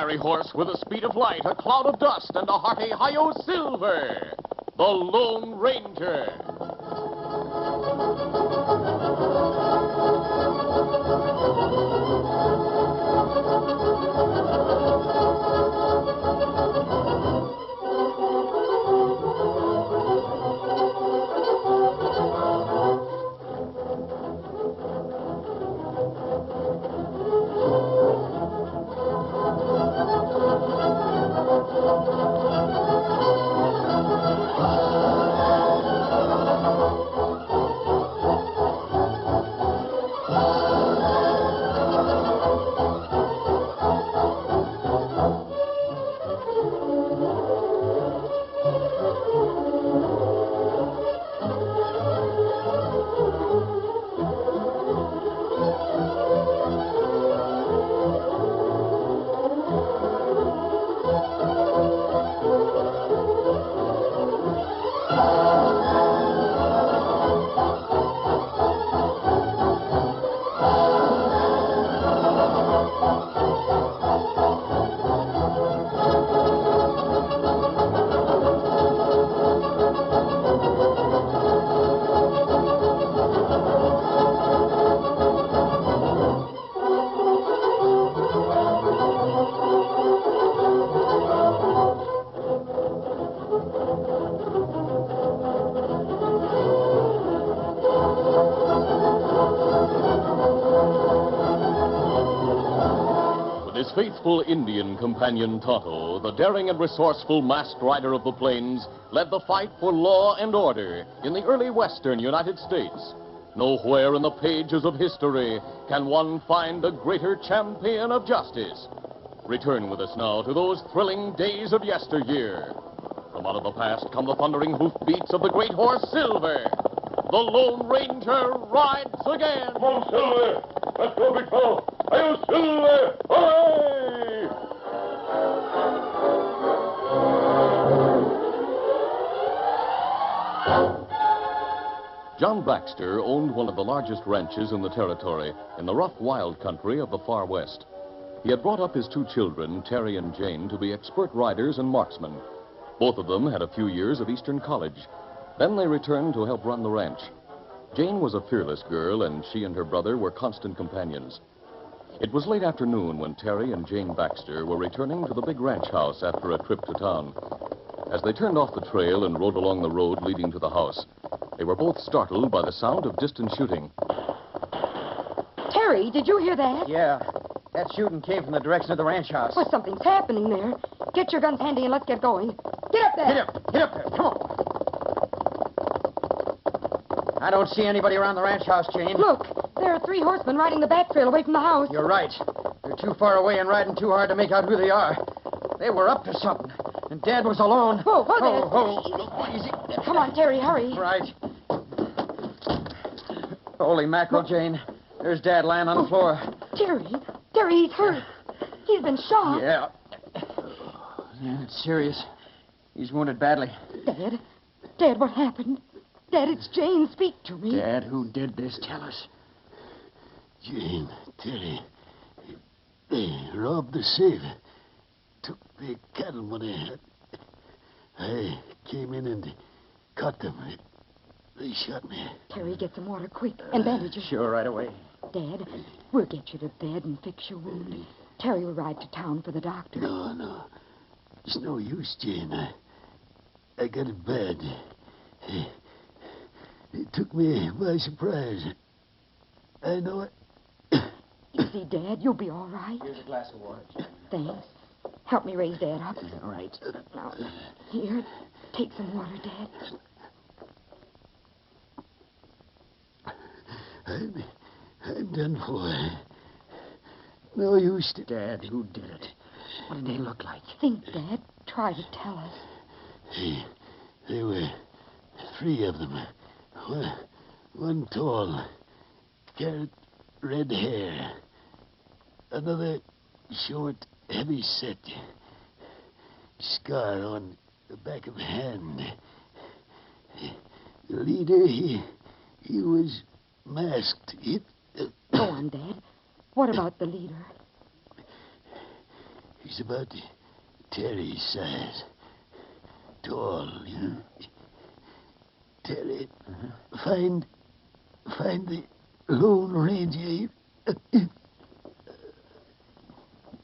fiery horse with the speed of light, a cloud of dust, and a hearty Hi-Yo Silver, the Lone Ranger. His faithful Indian companion Tonto, the daring and resourceful masked rider of the plains, led the fight for law and order in the early western United States. Nowhere in the pages of history can one find a greater champion of justice. Return with us now to those thrilling days of yesteryear. From out of the past come the thundering hoofbeats of the great horse Silver. The Lone Ranger rides again. Come on, Silver. Let's go, big fellow. Hi-Yo Silver! Hooray! John Baxter owned one of the largest ranches in the territory in the rough, wild country of the far west. He had brought up his two children, Terry and Jane, to be expert riders and marksmen. Both of them had a few years of Eastern college. Then they returned to help run the ranch. Jane was a fearless girl, and she and her brother were constant companions. It was late afternoon when Terry and Jane Baxter were returning to the big ranch house after a trip to town. As they turned off the trail and rode along the road leading to the house, they were both startled by the sound of distant shooting. Terry, did you hear that? Yeah. That shooting came from the direction of the ranch house. Well, something's happening there. Get your guns handy and let's get going. Get up there. Get up there. Come on. I don't see anybody around the ranch house, Jane. Look, there are 3 horsemen riding the back trail away from the house. You're right. They're too far away and riding too hard to make out who they are. They were up to something. And Dad was alone. Whoa, there. Easy. Come on, Terry, hurry. Right. Holy mackerel, Jane. There's Dad lying on the floor. Terry, he's hurt. He's been shot. Yeah, it's serious. He's wounded badly. Dad, what happened? Dad, it's Jane. Speak to me. Dad, who did this? Tell us. Jane, Terry, they robbed the safe. Took the cattle money. I came in and caught them. They shot me. Terry, get some water quick and bandages. Sure, right away. Dad, we'll get you to bed and fix your wound. Terry will ride to town for the doctor. No. It's no use, Jane. I got it bad. It took me by surprise. I know it. Easy, Dad. You'll be all right. Here's a glass of water, Jane. Thanks. Help me raise Dad up. All right. Now, here, take some water, Dad. I'm done for. No use to... Dad, who did it? What did they look like? Think, Dad. Try to tell us. There were 3 of them. One tall, carrot red hair. Another short, heavy set. Scar on the back of the hand. The leader, he was masked. Go on, Dad. What about the leader? He's about Terry's size. Tall, you know. Terry, find the Lone Ranger.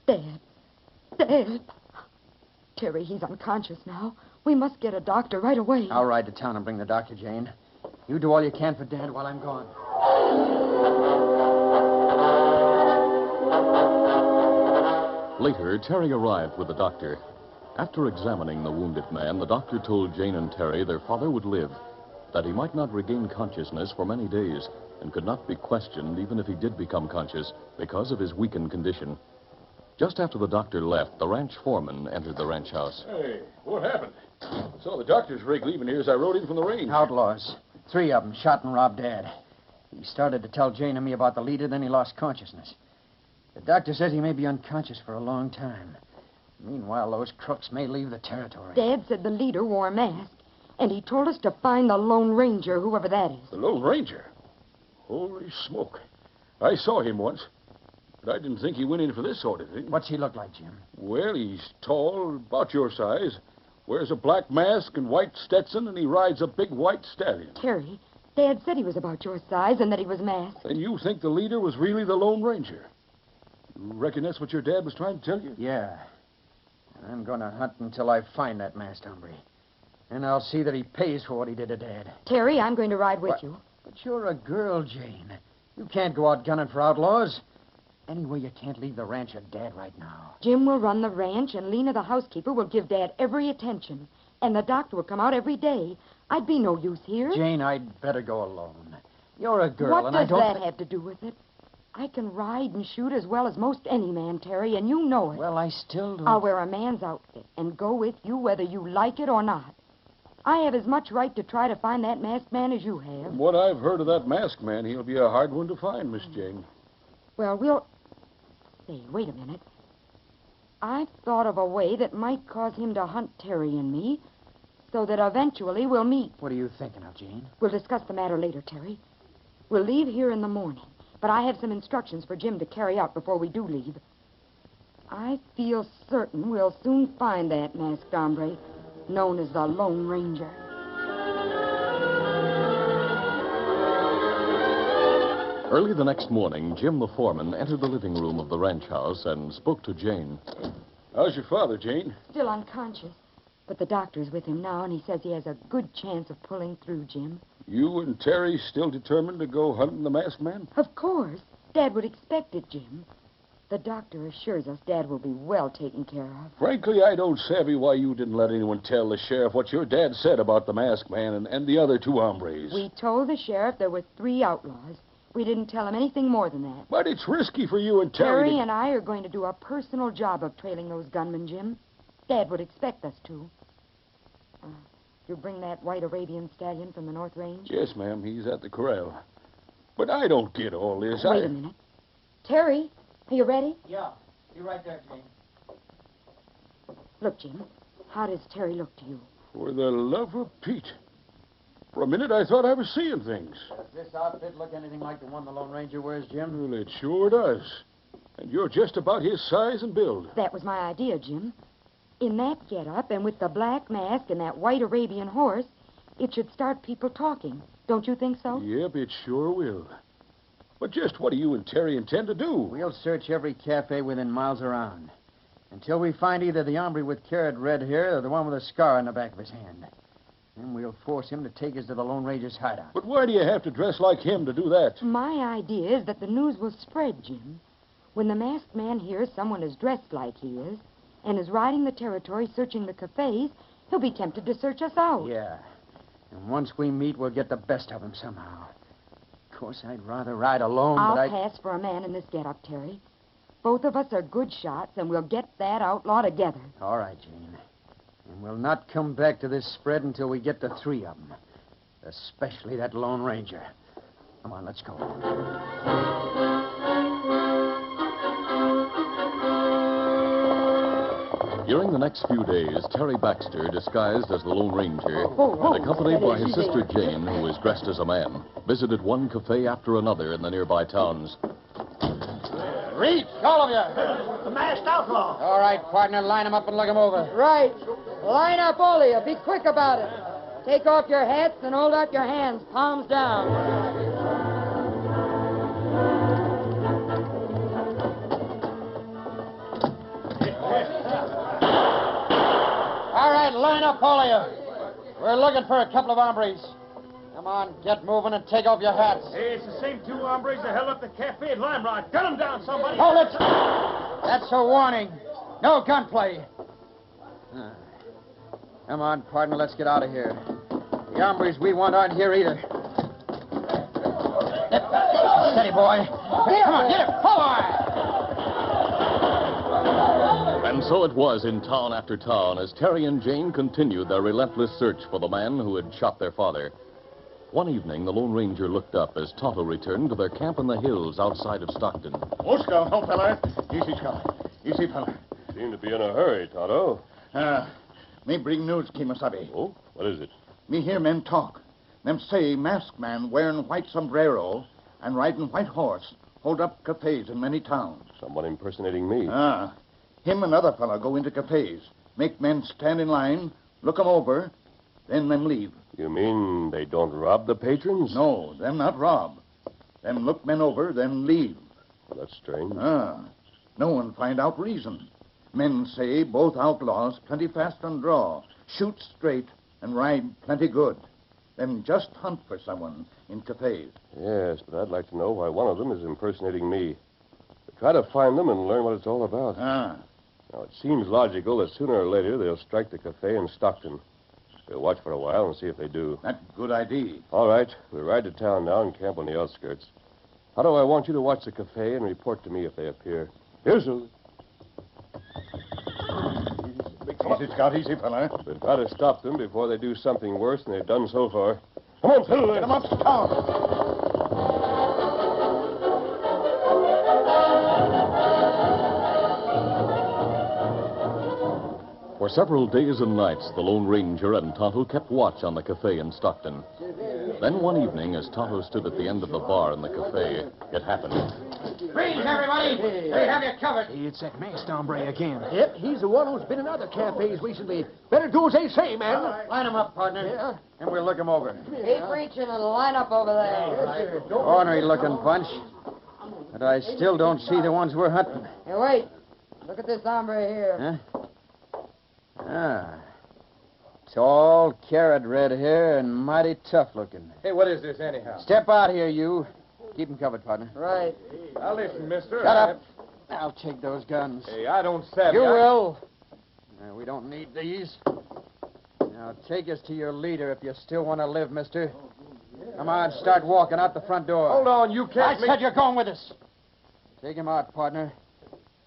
Dad. Terry, he's unconscious now. We must get a doctor right away. I'll ride to town and bring the doctor, Jane. You do all you can for Dad while I'm gone. Later, Terry arrived with the doctor. After examining the wounded man, the doctor told Jane and Terry their father would live, that he might not regain consciousness for many days, and could not be questioned even if he did become conscious because of his weakened condition. Just after the doctor left, the ranch foreman entered the ranch house. Hey, what happened? I saw the doctor's rig leaving here as I rode in from the range. Outlaws. 3 of them shot and robbed Dad. He started to tell Jane and me about the leader, then he lost consciousness. The doctor says he may be unconscious for a long time. Meanwhile, those crooks may leave the territory. Dad said the leader wore a mask, and he told us to find the Lone Ranger, whoever that is. The Lone Ranger? Holy smoke. I saw him once, but I didn't think he went in for this sort of thing. What's he look like, Jim? Well, he's tall, about your size, wears a black mask and white Stetson, and he rides a big white stallion. Terry, Dad said he was about your size and that he was masked. And you think the leader was really the Lone Ranger? You reckon that's what your dad was trying to tell you? Yeah. And I'm going to hunt until I find that masked hombre. And I'll see that he pays for what he did to Dad. Terry, I'm going to ride with What? you. But you're a girl, Jane. You can't go out gunning for outlaws. Anyway, you can't leave the ranch at Dad right now. Jim will run the ranch, and Lena, the housekeeper, will give Dad every attention. And the doctor will come out every day. I'd be no use here. Jane, I'd better go alone. You're a girl, What and I does don't... that have to do with it? I can ride and shoot as well as most any man, Terry, and you know it. Well, I still don't... I'll wear a man's outfit and go with you whether you like it or not. I have as much right to try to find that masked man as you have. From what I've heard of that masked man, he'll be a hard one to find, Miss Jane. Well, we'll... Say, wait a minute. I've thought of a way that might cause him to hunt Terry and me, so that eventually we'll meet. What are you thinking of, Jane? We'll discuss the matter later, Terry. We'll leave here in the morning, but I have some instructions for Jim to carry out before we do leave. I feel certain we'll soon find that masked hombre, known as the Lone Ranger. Early the next morning, Jim the foreman entered the living room of the ranch house and spoke to Jane. How's your father, Jane? Still unconscious, but the doctor's with him now, and he says he has a good chance of pulling through, Jim. You and Terry still determined to go hunting the masked man? Of course. Dad would expect it, Jim. The doctor assures us Dad will be well taken care of. Frankly, I don't savvy why you didn't let anyone tell the sheriff what your dad said about the masked man and the other 2 hombres. We told the sheriff there were 3 outlaws. We didn't tell him anything more than that. But it's risky for you and Terry Terry to... and I are going to do a personal job of trailing those gunmen, Jim. Dad would expect us to. You bring that white Arabian stallion from the North Range? Yes, ma'am, he's at the corral. But I don't get all this. Wait a minute. Terry, are you ready? Yeah. Be right there, Jane. Look, Jim, how does Terry look to you? For the love of Pete. For a minute, I thought I was seeing things. Does this outfit look anything like the one the Lone Ranger wears, Jim? Well, it sure does. And you're just about his size and build. That was my idea, Jim. In that get-up and with the black mask and that white Arabian horse, it should start people talking. Don't you think so? Yep, it sure will. But just what do you and Terry intend to do? We'll search every cafe within miles around until we find either the hombre with carrot red hair or the one with a scar on the back of his hand. Then we'll force him to take us to the Lone Ranger's hideout. But why do you have to dress like him to do that? My idea is that the news will spread, Jim. When the masked man hears someone is dressed like he is and is riding the territory searching the cafes, he'll be tempted to search us out. Yeah. And once we meet, we'll get the best of him somehow. Of course, I'd rather ride alone, I'll but pass for a man in this get-up, Terry. Both of us are good shots, and we'll get that outlaw together. All right, Jane. And we'll not come back to this spread until we get the 3 of them. Especially that Lone Ranger. Come on, let's go. During the next few days, Terry Baxter, disguised as the Lone Ranger, whoa. and accompanied by his sister Jane, who was dressed as a man, visited one cafe after another in the nearby towns. Reach, all of you. The masked outlaw. All right, partner, line them up and look them over. Right. Line up, all of you. Be quick about it. Take off your hats and hold out your hands, palms down. All right, line up, all of you. We're looking for a couple of hombres. Come on, get moving and take off your hats. Hey, it's the same two hombres that held up the cafe at Limelight. Gun them down, somebody. Hold it. That's a warning. No gunplay. Come on, partner, let's get out of here. The hombres we want aren't here either. Steady, boy. Come on, get him. Forward! And so it was in town after town as Terry and Jane continued their relentless search for the man who had shot their father. One evening, the Lone Ranger looked up as Tonto returned to their camp in the hills outside of Stockton. Oh, Scout, oh, fella. Easy, Scout. Easy, fella. Seem to be in a hurry, Tonto. Me bring news, Kimasabi. Oh, what is it? Me hear men talk. Them say masked man wearing white sombrero and riding white horse hold up cafes in many towns. Someone impersonating me. Him and other fella go into cafes, make men stand in line, look 'em over, then them leave. You mean they don't rob the patrons? No, them not rob. Them look men over, then leave. Well, that's strange. No one find out reason. Men say both outlaws plenty fast on draw, shoot straight, and ride plenty good. Them just hunt for someone in cafes. Yes, but I'd like to know why one of them is impersonating me. Try to find them and learn what it's all about. Now, it seems logical that sooner or later they'll strike the cafe in Stockton. We'll watch for a while and see if they do. That's a good idea. All right. We'll ride to town now and camp on the outskirts. How do I want you to watch the cafe and report to me if they appear? Here's a... Easy, Scout, easy, fella. We'll try to stop them before they do something worse than they've done so far. Come on, settle Get there. 'em up, Scout. For several days and nights, the Lone Ranger and Tonto kept watch on the cafe in Stockton. Then one evening, as Tonto stood at the end of the bar in the cafe, it happened. Freeze, everybody. They have you covered. It's that masked hombre again. Yep, he's the one who's been in other cafes recently. Better do as they say, man. Line them up, partner. And we'll look them over. Keep reaching and line up over there. Ornery-looking bunch. But I still don't see the ones we're hunting. Hey, wait. Look at this hombre here. Tall, carrot red hair, and mighty tough looking. Hey, what is this, anyhow? Step out here, you. Keep 'em covered, partner. Right. Now, listen, mister. Shut up. I'll take those guns. Hey, I don't savvy. You will. We don't need these. Now, take us to your leader if you still want to live, mister. Come on, start walking out the front door. Hold on, you can't... I said you're going with us. Take him out, partner.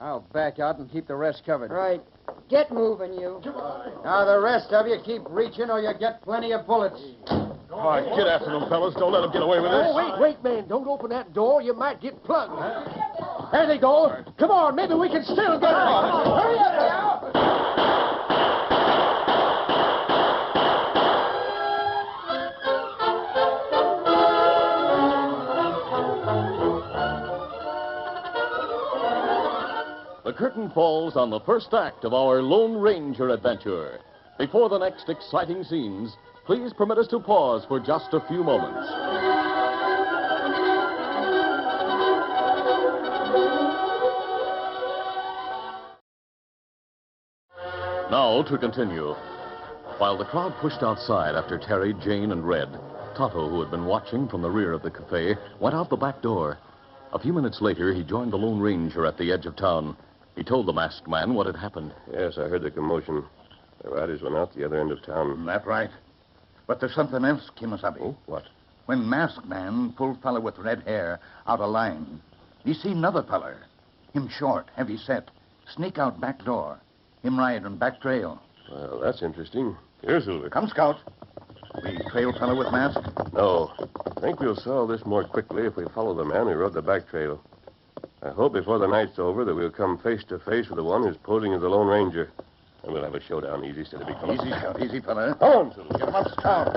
I'll back out and keep the rest covered. Right. Get moving, you. Now, the rest of you keep reaching or you get plenty of bullets. All right, get after them, fellas. Don't let them get away with this. Oh, wait, man. Don't open that door. You might get plugged. There they go. Come on, maybe we can still get them. Hurry up now. The curtain falls on the first act of our Lone Ranger adventure. Before the next exciting scenes, please permit us to pause for just a few moments. Now to continue. While the crowd pushed outside after Terry, Jane, and Red, Tonto, who had been watching from the rear of the cafe, went out the back door. A few minutes later, he joined the Lone Ranger at the edge of town. He told the masked man what had happened. Yes, I heard the commotion. The riders went out the other end of town. That's right. But there's something else, Kimasabi. Oh, what? When masked man pulled fella with red hair out of line, he seen another feller. Him short, heavy set, sneak out back door. Him ride on back trail. Well, that's interesting. Here, Silver. Come, Scout. We trail fella with mask? No. I think we'll solve this more quickly if we follow the man who rode the back trail. I hope before the night's over that we'll come face to face with the one who's posing as the Lone Ranger. And we'll have a showdown easy, steady, big fella. Easy, Scout. Easy, fella. Come on, Silver. Get him up, Scout.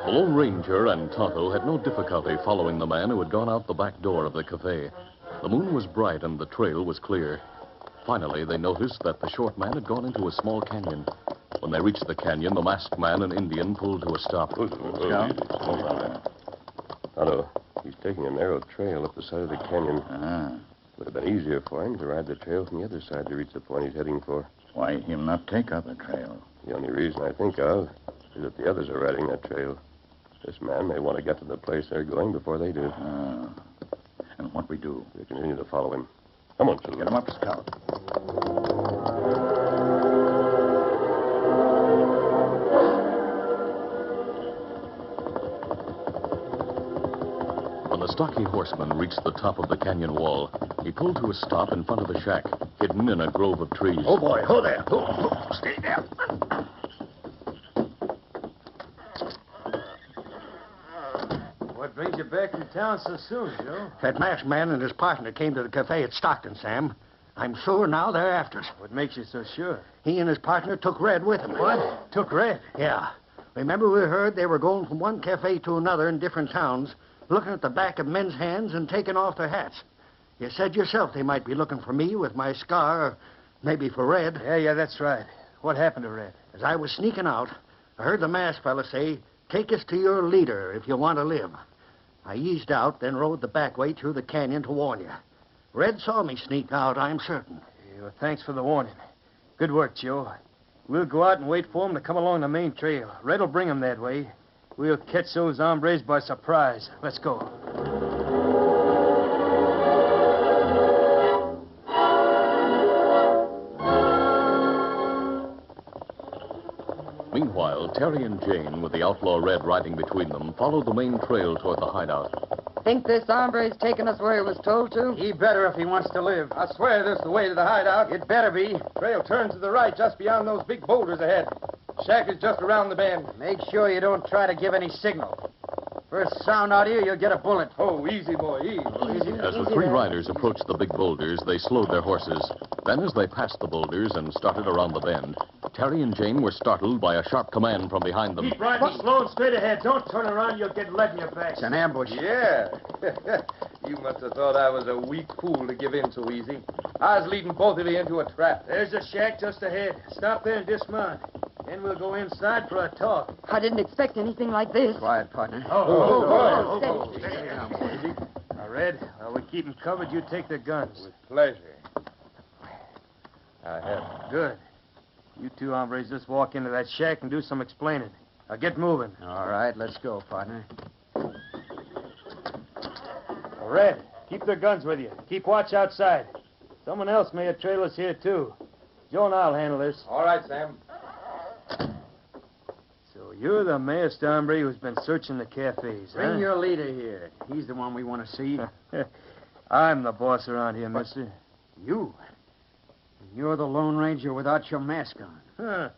The Lone Ranger and Tonto had no difficulty following the man who had gone out the back door of the cafe. The moon was bright and the trail was clear. Finally, they noticed that the short man had gone into a small canyon. When they reached the canyon, the masked man and Indian pulled to a stop. Tonto, he's taking a narrow trail up the side of the canyon. Would have been easier for him to ride the trail from the other side to reach the point he's heading for. Why him not take other trail? The only reason I think of is that the others are riding that trail. This man may want to get to the place they're going before they do. And what we do? We continue to follow him. Come on, Silver. Get him up, Scout. When the stocky horseman reached the top of the canyon wall, he pulled to a stop in front of the shack, hidden in a grove of trees. Oh, boy. Ho there. Ho. Stay there. What brings you back from town so soon, Joe? That masked man and his partner came to the cafe at Stockton, Sam. I'm sure now they're after us. What makes you so sure? He and his partner took Red with him. What? Took Red? Yeah. Remember we heard they were going from one cafe to another in different towns, looking at the back of men's hands and taking off their hats. You said yourself they might be looking for me with my scar, or maybe for Red. Yeah, that's right. What happened to Red? As I was sneaking out, I heard the masked fella say, "Take us to your leader if you want to live." I eased out, then rode the back way through the canyon to warn you. Red saw me sneak out, I'm certain. Well, thanks for the warning. Good work, Joe. We'll go out and wait for him to come along the main trail. Red will bring him that way. We'll catch those hombres by surprise. Let's go. Meanwhile, Terry and Jane, with the outlaw Red riding between them, followed the main trail toward the hideout. Think this hombre's taking us where he was told to? He better if he wants to live. I swear this is the way to the hideout. It better be. Trail turns to the right just beyond those big boulders ahead. Shack is just around the bend. Make sure you don't try to give any signal. First sound out here, you'll get a bullet. Oh, easy, boy, easy. As the three riders approached the big boulders, they slowed their horses. Then, as they passed the boulders and started around the bend, Terry and Jane were startled by a sharp command from behind them. Keep riding slow and straight ahead. Don't turn around, you'll get lead in your back. It's an ambush. Yeah. You must have thought I was a weak fool to give in so easy. I was leading both of you into a trap. There's a shack just ahead. Stop there and dismount. Then we'll go inside for a talk. I didn't expect anything like this. Quiet, partner. Steady. Now, Red, while we keep them covered, you take their guns. With pleasure. I have. Good. You two hombres just walk into that shack and do some explaining. Now get moving. All right, let's go, partner. Now, Red, keep their guns with you. Keep watch outside. Someone else may have trailed us here, too. Joe and I'll handle this. All right, Sam. So you're the masked hombre who's been searching the cafes, huh? Bring your leader here. He's the one we want to see. I'm the boss around here, mister. You? You're the Lone Ranger without your mask on. Huh.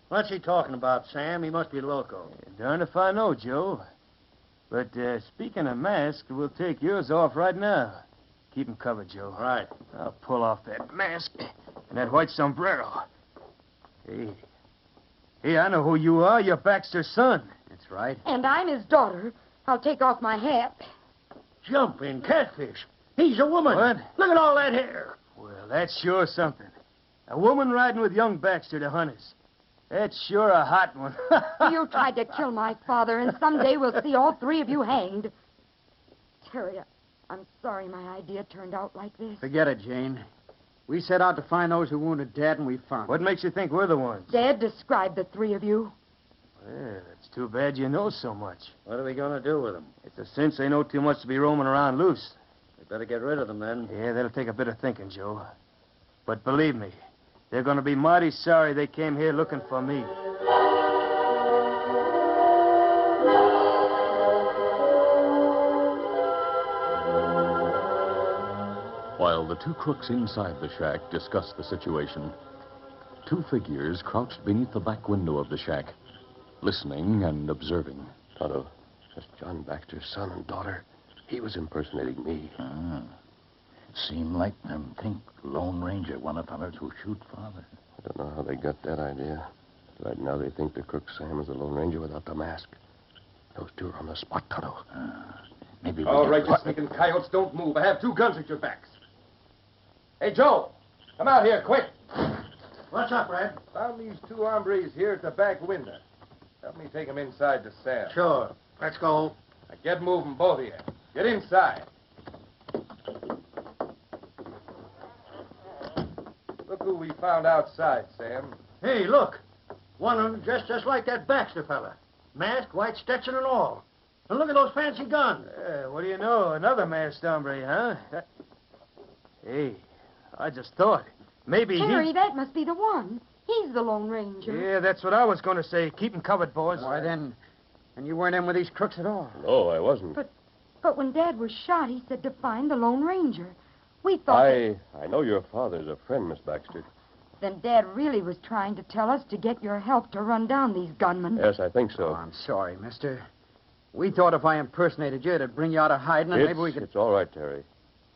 What's he talking about, Sam? He must be loco. Darn if I know, Joe. But speaking of masks, we'll take yours off right now. Keep 'em covered, Joe. All right. I'll pull off that mask and that white sombrero. Hey, I know who you are. You're Baxter's son. That's right. And I'm his daughter. I'll take off my hat. Jumping catfish. He's a woman. What? Look at all that hair. Well, that's sure something. A woman riding with young Baxter to hunt us. That's sure a hot one. You tried to kill my father, and someday we'll see all three of you hanged. Terry, I'm sorry my idea turned out like this. Forget it, Jane. We set out to find those who wounded Dad, and we found What them. makes you think we're the ones? Dad described the three of you. Well, it's too bad you know so much. What are we going to do with them? It's a cinch they know too much to be roaming around loose. We better get rid of them, then. Yeah, that'll take a bit of thinking, Joe. But believe me, they're going to be mighty sorry they came here looking for me. While the two crooks inside the shack discussed the situation, two figures crouched beneath the back window of the shack, listening and observing. Tonto, that's John Baxter's son and daughter. He was impersonating me. It seemed like them think Lone Ranger one of fellas who shoot father. I don't know how they got that idea. Right now they think the crook Sam is the Lone Ranger without the mask. Those two are on the spot, Tonto. Maybe All right, you sneaking coyotes, don't move. I have 2 guns at your backs. Hey, Joe, come out here, quick. What's up, Red? Found these 2 hombres here at the back window. Help me take them inside the cell. Sure. Let's go. Now get moving, both of you. Get inside. Look who we found outside, Sam. Hey, look. One of them dressed just like that Baxter fella. Mask, white Stetson and all. And look at those fancy guns. What do you know? Another masked hombre, huh? Hey, I just thought. Maybe Terry, that must be the one. He's the Lone Ranger. Yeah, that's what I was going to say. Keep 'em covered, boys. Why, then you weren't in with these crooks at all. No, I wasn't. But when Dad was shot, he said to find the Lone Ranger. We thought I know your father's a friend, Miss Baxter. then Dad really was trying to tell us to get your help to run down these gunmen. Yes, I think Oh, so. I'm sorry, mister. We thought if I impersonated you, it'd bring you out of hiding, and maybe we could... It's all right, Terry.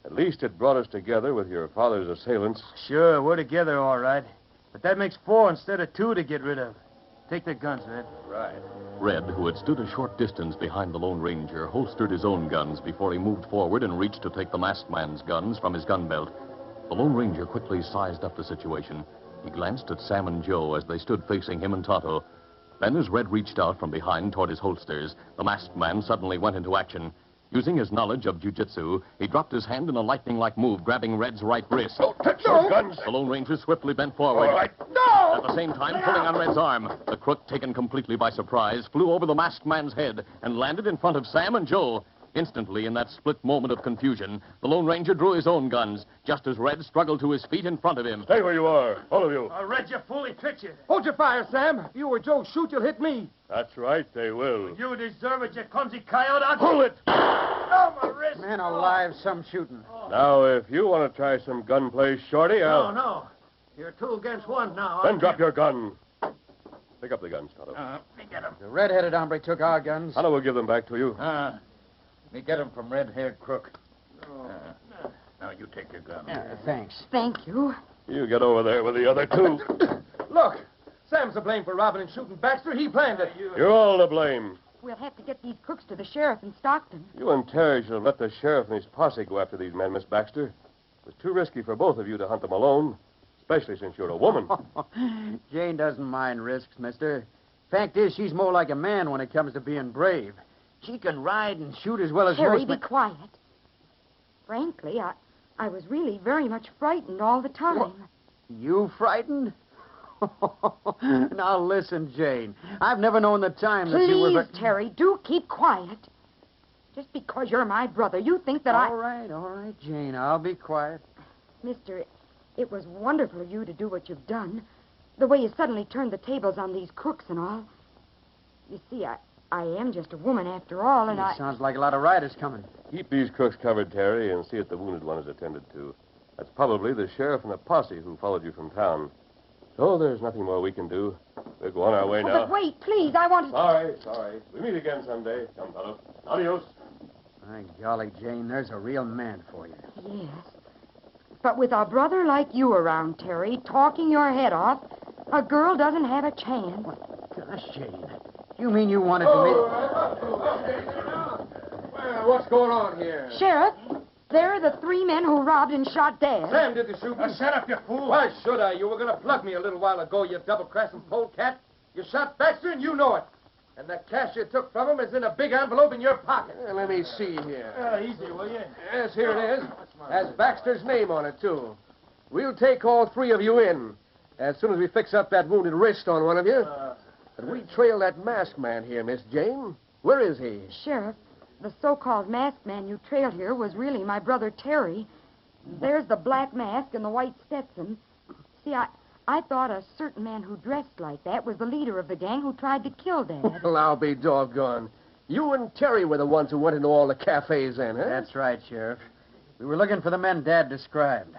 At least it brought us together with your father's assailants. Sure, we're together, all right. But that makes 4 instead of 2 to get rid of. Take their guns, Red. Right. Red, who had stood a short distance behind the Lone Ranger, holstered his own guns before he moved forward and reached to take the masked man's guns from his gun belt. The Lone Ranger quickly sized up the situation. He glanced at Sam and Joe as they stood facing him and Tonto. Then, as Red reached out from behind toward his holsters, the masked man suddenly went into action. Using his knowledge of jiu-jitsu, he dropped his hand in a lightning-like move, grabbing Red's right wrist. Don't touch those guns! The Lone Ranger swiftly bent forward. All right. No! At the same time, pulling on Red's arm. The crook, taken completely by surprise, flew over the masked man's head and landed in front of Sam and Joe. Instantly, in that split moment of confusion, the Lone Ranger drew his own guns, just as Red struggled to his feet in front of him. Stay where you are, all of you. Red, you fool, he tricked you. Hold your fire, Sam. If you or Joe shoot, you'll hit me. That's right, they will. You deserve it, you clumsy coyote. Pull it! Oh, my wrist. Man alive, some shooting. Now, if you want to try some gunplay, Shorty, I'll... No. You're 2 against 1 now. Then drop your gun. Pick up the guns, Tonto. Let me get him. The red-headed hombre took our guns. Tonto will give them back to you. Let me get him from red-haired crook. Now, you take your gun. Thanks. Thank you. You get over there with the other 2. Look, Sam's to blame for robbing and shooting Baxter. He planned it. You're all to blame. We'll have to get these crooks to the sheriff in Stockton. You and Terry should have let the sheriff and his posse go after these men, Miss Baxter. It was too risky for both of you to hunt them alone, especially since you're a woman. Jane doesn't mind risks, mister. Fact is, she's more like a man when it comes to being brave. She can ride and shoot as well as Terry, most be men. quiet. Frankly, I was really very much frightened all the time. You frightened? Now listen, Jane. I've never known the time that you were... Please, Terry, do keep quiet. Just because you're my brother, you think that All right, Jane. I'll be quiet. Mister, it was wonderful of you to do what you've done. The way you suddenly turned the tables on these crooks and all. You see, I am just a woman after all, and Sounds like a lot of riders coming. Keep these crooks covered, Terry, and see if the wounded one is attended to. That's probably the sheriff and the posse who followed you from town. So there's nothing more we can do. We'll go on our way now. But wait, please, I want to... Sorry. We meet again someday. Come, fellow. Adios. My golly, Jane, there's a real man for you. Yes. But with a brother like you around, Terry, talking your head off, a girl doesn't have a chance. Gosh, Jane. You mean you wanted to meet... Well, what's going on here? Sheriff, there are the 3 men who robbed and shot Dad. Sam did the shooting. Shut up, you fool. Why should I? You were going to plug me a little while ago, you double-crossing polecat. You shot Baxter, and you know it. And the cash you took from him is in a big envelope in your pocket. Let me see here. Easy, will you? Yes, here it is. Has Baxter's name on it, too. We'll take all 3 of you in as soon as we fix up that wounded wrist on one of you. But we trail that masked man here, Miss Jane. Where is he? Sheriff, the so-called masked man you trailed here was really my brother Terry. There's the black mask and the white Stetson. See, I thought a certain man who dressed like that was the leader of the gang who tried to kill Dad. Well, I'll be doggone. You and Terry were the ones who went into all the cafes then, huh? That's right, Sheriff. We were looking for the men Dad described.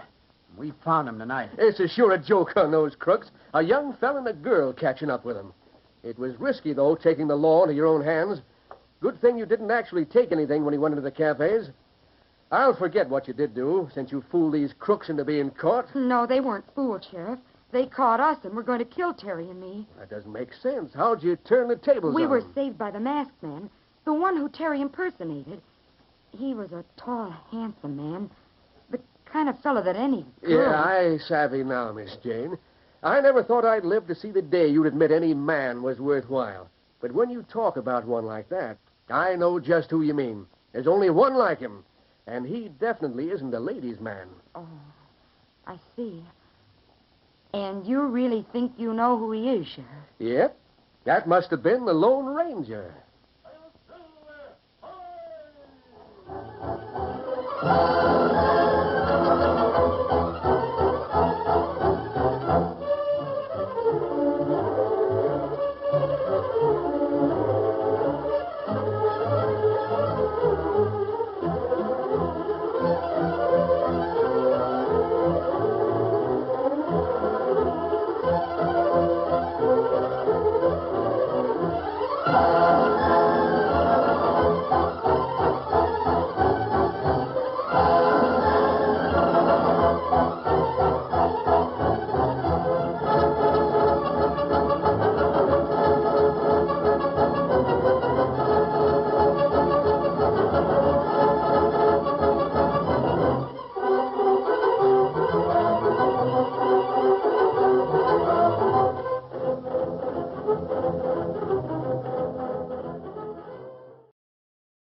We found them tonight. This is sure a joke on those crooks. A young fella and a girl catching up with them. It was risky, though, taking the law into your own hands. Good thing you didn't actually take anything when he went into the cafes. I'll forget what you did do, since you fooled these crooks into being caught. No, they weren't fooled, Sheriff. They caught us and were going to kill Terry and me. That doesn't make sense. How'd you turn the tables We on were them? saved by the masked man. The one who Terry impersonated. He was a tall, handsome man. The kind of fellow that any girl... Yeah, I savvy now, Miss Jane. I never thought I'd live to see the day you'd admit any man was worthwhile. But when you talk about one like that, I know just who you mean. There's only one like him, and he definitely isn't a ladies' man. Oh, I see. And you really think you know who he is, Sheriff? Yep. That must have been the Lone Ranger.